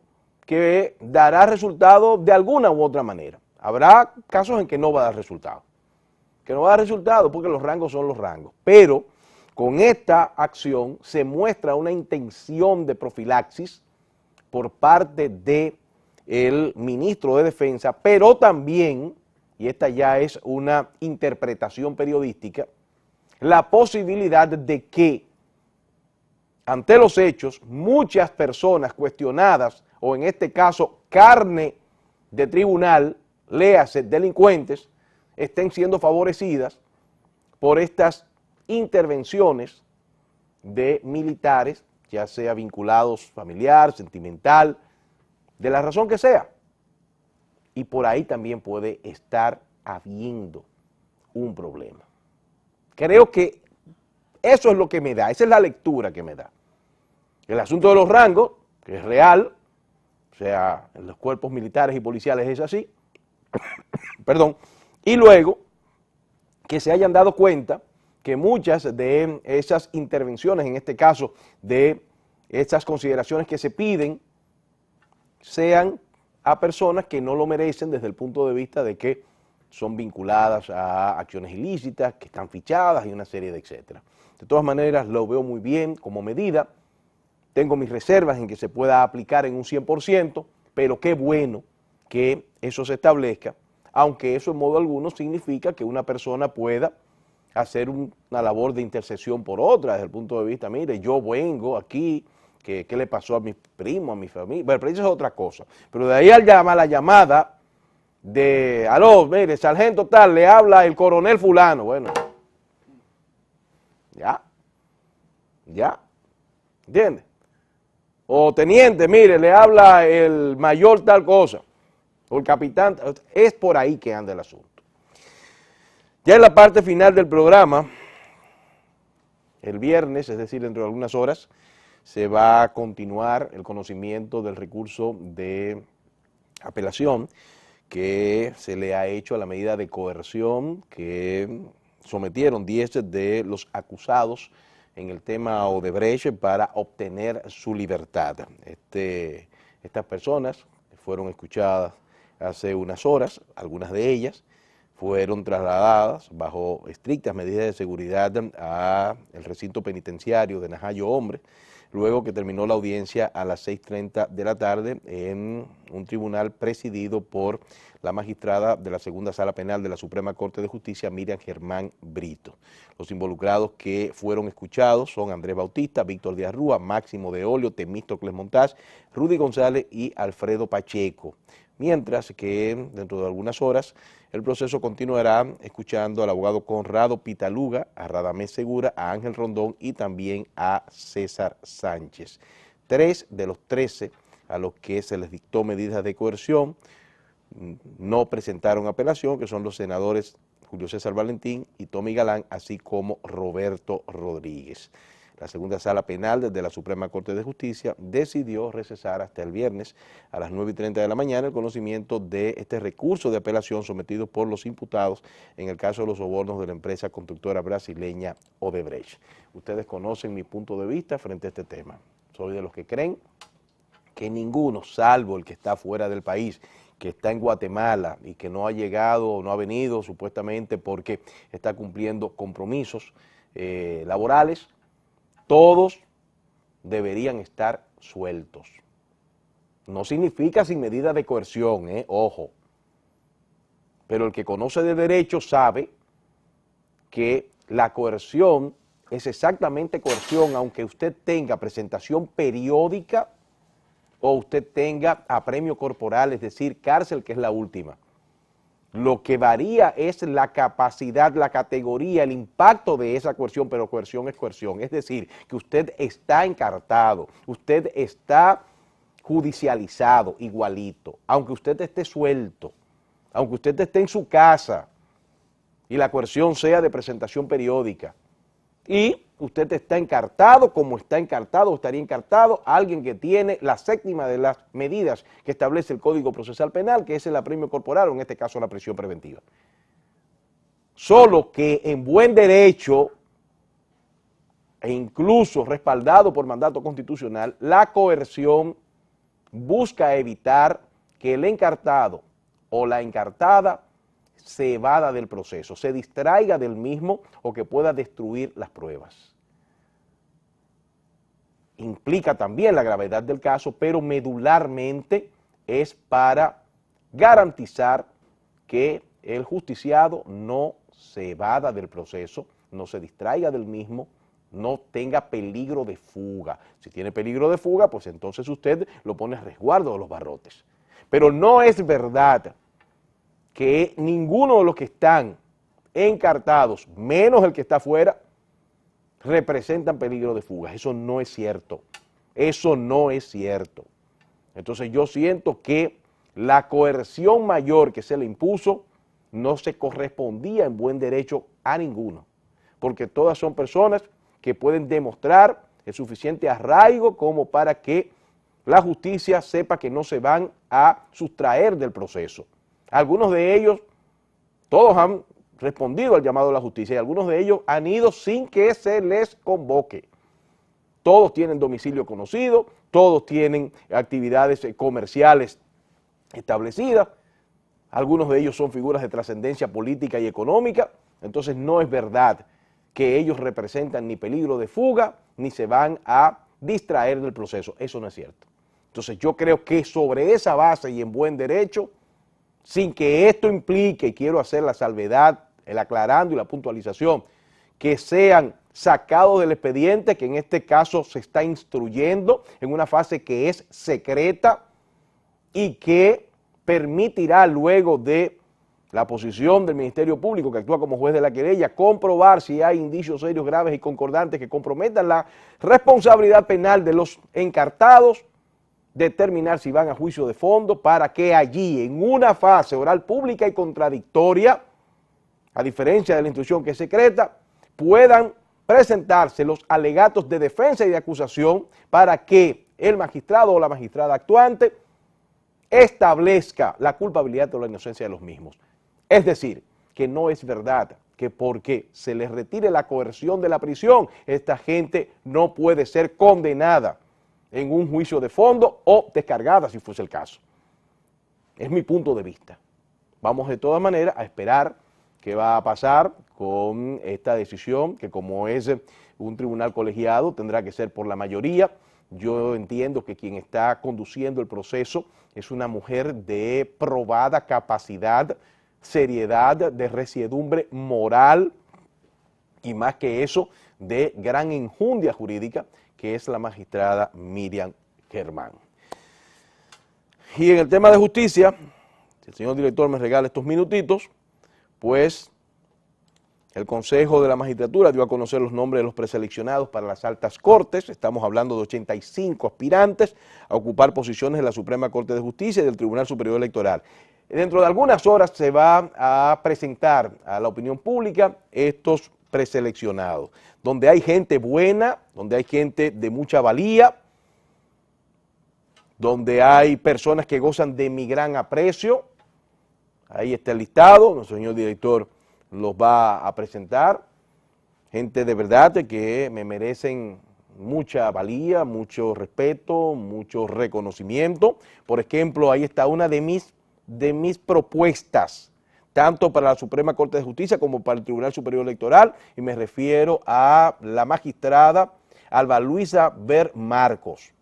que dará resultado de alguna u otra manera. Habrá casos en que no va a dar resultado. Que no va a dar resultado porque los rangos son los rangos. Pero con esta acción se muestra una intención de profilaxis por parte del ministro de Defensa, pero también, y esta ya es una interpretación periodística, la posibilidad de que ante los hechos muchas personas cuestionadas, o en este caso carne de tribunal, léase delincuentes, estén siendo favorecidas por estas intervenciones de militares, ya sea vinculados familiar, sentimental, de la razón que sea. Y por ahí también puede estar habiendo un problema. Creo que eso es lo que me da, esa es la lectura que me da. El asunto de los rangos, que es real, o sea, en los cuerpos militares y policiales es así, perdón, y luego que se hayan dado cuenta que muchas de esas intervenciones, en este caso de esas consideraciones que se piden, sean a personas que no lo merecen desde el punto de vista de que son vinculadas a acciones ilícitas, que están fichadas y una serie de etcétera. De todas maneras, lo veo muy bien como medida. Tengo mis reservas en que se pueda aplicar en un 100%, pero qué bueno que eso se establezca, aunque eso en modo alguno significa que una persona pueda hacer una labor de intercesión por otra, desde el punto de vista, mire, yo vengo aquí, ¿qué le pasó a mis primos, a mi familia? Bueno, pero eso es otra cosa. Pero de ahí al llamar la llamada de, aló, mire, sargento tal, le habla el coronel fulano, bueno, ya, ¿entiendes? O teniente, mire, le habla el mayor tal cosa, o el capitán, es por ahí que anda el asunto. Ya en la parte final del programa, el viernes, es decir, dentro de algunas horas, se va a continuar el conocimiento del recurso de apelación que se le ha hecho a la medida de coerción que sometieron 10 de los acusados en el tema Odebrecht para obtener su libertad. Estas personas fueron escuchadas hace unas horas, algunas de ellas fueron trasladadas bajo estrictas medidas de seguridad al recinto penitenciario de Najayo Hombre, luego que terminó la audiencia a las 6:30 de la tarde en un tribunal presidido por la magistrada de la Segunda Sala Penal de la Suprema Corte de Justicia, Miriam Germán Brito. Los involucrados que fueron escuchados son Andrés Bautista, Víctor Díaz Rúa, Máximo de Olio, Temístocles Montaz, Rudy González y Alfredo Pacheco. Mientras que dentro de algunas horas el proceso continuará escuchando al abogado Conrado Pitaluga, a Radamés Segura, a Ángel Rondón y también a César Sánchez. 3 de los 13 a los que se les dictó medidas de coerción no presentaron apelación, que son los senadores Julio César Valentín y Tommy Galán, así como Roberto Rodríguez. La Segunda Sala Penal de la Suprema Corte de Justicia decidió recesar hasta el viernes a las 9:30 de la mañana el conocimiento de este recurso de apelación sometido por los imputados en el caso de los sobornos de la empresa constructora brasileña Odebrecht. Ustedes conocen mi punto de vista frente a este tema. Soy de los que creen que ninguno, salvo el que está fuera del país, que está en Guatemala y que no ha llegado o no ha venido supuestamente porque está cumpliendo compromisos laborales, todos deberían estar sueltos. No significa sin medida de coerción, ojo. Pero el que conoce de derecho sabe que la coerción es exactamente coerción, aunque usted tenga presentación periódica o usted tenga apremio corporal, es decir, cárcel, que es la última. Lo que varía es la capacidad, la categoría, el impacto de esa coerción, pero coerción es coerción. Es decir, que usted está encartado, usted está judicializado igualito, aunque usted esté suelto, aunque usted esté en su casa y la coerción sea de presentación periódica. Y usted está encartado, como está encartado o estaría encartado alguien que tiene la séptima de las medidas que establece el Código Procesal Penal, que es el apremio corporal o en este caso la prisión preventiva. Solo que en buen derecho e incluso respaldado por mandato constitucional, la coerción busca evitar que el encartado o la encartada se evada del proceso, se distraiga del mismo o que pueda destruir las pruebas. Implica también la gravedad del caso, pero medularmente es para garantizar que el justiciado no se evada del proceso, no se distraiga del mismo, no tenga peligro de fuga. Si tiene peligro de fuga, pues entonces usted lo pone a resguardo de los barrotes. Pero no es verdad que ninguno de los que están encartados, menos el que está afuera, representan peligro de fuga. Eso no es cierto. Eso no es cierto. Entonces yo siento que la coerción mayor que se le impuso no se correspondía en buen derecho a ninguno, porque todas son personas que pueden demostrar el suficiente arraigo como para que la justicia sepa que no se van a sustraer del proceso. Algunos de ellos, todos han respondido al llamado de la justicia y algunos de ellos han ido sin que se les convoque. Todos tienen domicilio conocido, todos tienen actividades comerciales establecidas, algunos de ellos son figuras de trascendencia política y económica, entonces no es verdad que ellos representan ni peligro de fuga ni se van a distraer del proceso, eso no es cierto. Entonces yo creo que sobre esa base y en buen derecho, sin que esto implique, y quiero hacer la salvedad, el aclarando y la puntualización, que sean sacados del expediente, que en este caso se está instruyendo en una fase que es secreta y que permitirá luego de la posición del Ministerio Público, que actúa como juez de la querella, comprobar si hay indicios serios, graves y concordantes que comprometan la responsabilidad penal de los encartados, determinar si van a juicio de fondo para que allí, en una fase oral pública y contradictoria, a diferencia de la instrucción que es secreta, puedan presentarse los alegatos de defensa y de acusación para que el magistrado o la magistrada actuante establezca la culpabilidad o la inocencia de los mismos. Es decir, que no es verdad que porque se les retire la coerción de la prisión, esta gente no puede ser condenada en un juicio de fondo o descargada si fuese el caso. Es mi punto de vista. Vamos de todas maneras a esperar qué va a pasar con esta decisión, que como es un tribunal colegiado tendrá que ser por la mayoría. Yo entiendo que quien está conduciendo el proceso es una mujer de probada capacidad, seriedad, de resiedumbre moral y más que eso, de gran enjundia jurídica, que es la magistrada Miriam Germán. Y en el tema de justicia, si el señor director me regala estos minutitos, pues el Consejo de la Magistratura dio a conocer los nombres de los preseleccionados para las altas cortes. Estamos hablando de 85 aspirantes a ocupar posiciones de la Suprema Corte de Justicia y del Tribunal Superior Electoral. Dentro de algunas horas se va a presentar a la opinión pública estos preseleccionados, donde hay gente buena, donde hay gente de mucha valía, donde hay personas que gozan de mi gran aprecio. Ahí está el listado, nuestro señor director los va a presentar, gente de verdad que me merecen mucha valía, mucho respeto, mucho reconocimiento. Por ejemplo, ahí está una de mis propuestas, tanto para la Suprema Corte de Justicia como para el Tribunal Superior Electoral, y me refiero a la magistrada Alba Luisa Ver Marcos,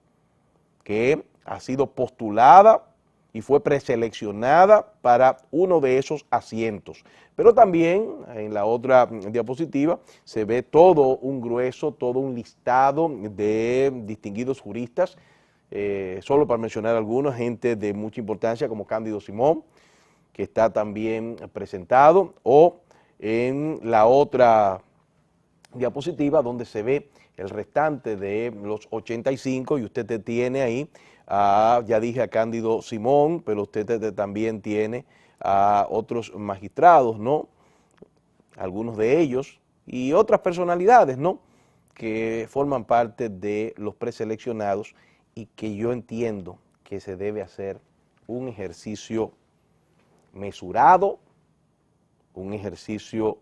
que ha sido postulada y fue preseleccionada para uno de esos asientos. Pero también en la otra diapositiva se ve todo un grueso, todo un listado de distinguidos juristas, solo para mencionar algunos, gente de mucha importancia como Cándido Simón, que está también presentado, o en la otra diapositiva donde se ve el restante de los 85 y usted tiene ahí, ya dije a Cándido Simón, pero usted también tiene a otros magistrados, ¿no? Algunos de ellos y otras personalidades, ¿no? Que forman parte de los preseleccionados y que yo entiendo que se debe hacer un ejercicio mesurado, un ejercicio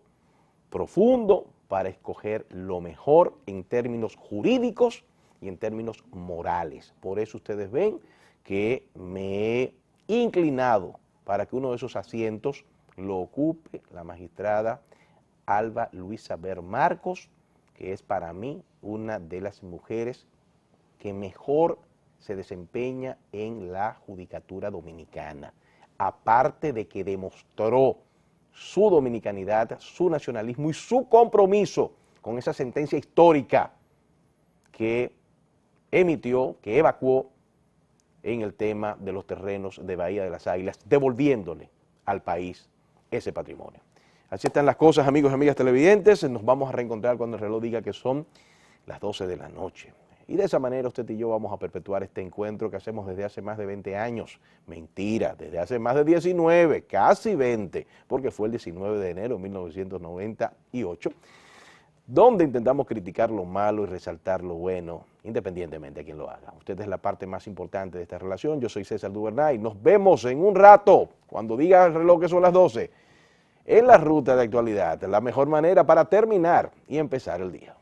profundo para escoger lo mejor en términos jurídicos y en términos morales. Por eso ustedes ven que me he inclinado para que uno de esos asientos lo ocupe la magistrada Alba Luisa Ver Marcos, que es para mí una de las mujeres que mejor se desempeña en la judicatura dominicana, aparte de que demostró su dominicanidad, su nacionalismo y su compromiso con esa sentencia histórica que emitió, que evacuó en el tema de los terrenos de Bahía de las Águilas, devolviéndole al país ese patrimonio. Así están las cosas, amigos y amigas televidentes. Nos vamos a reencontrar cuando el reloj diga que son las 12 de la noche. Y de esa manera usted y yo vamos a perpetuar este encuentro que hacemos desde hace más de 20 años. Mentira, desde hace más de 19, casi 20, porque fue el 19 de enero de 1998, donde intentamos criticar lo malo y resaltar lo bueno, independientemente de quién lo haga. Usted es la parte más importante de esta relación. Yo soy César Duvernay. Nos vemos en un rato, cuando diga el reloj que son las 12, en la ruta de actualidad, la mejor manera para terminar y empezar el día.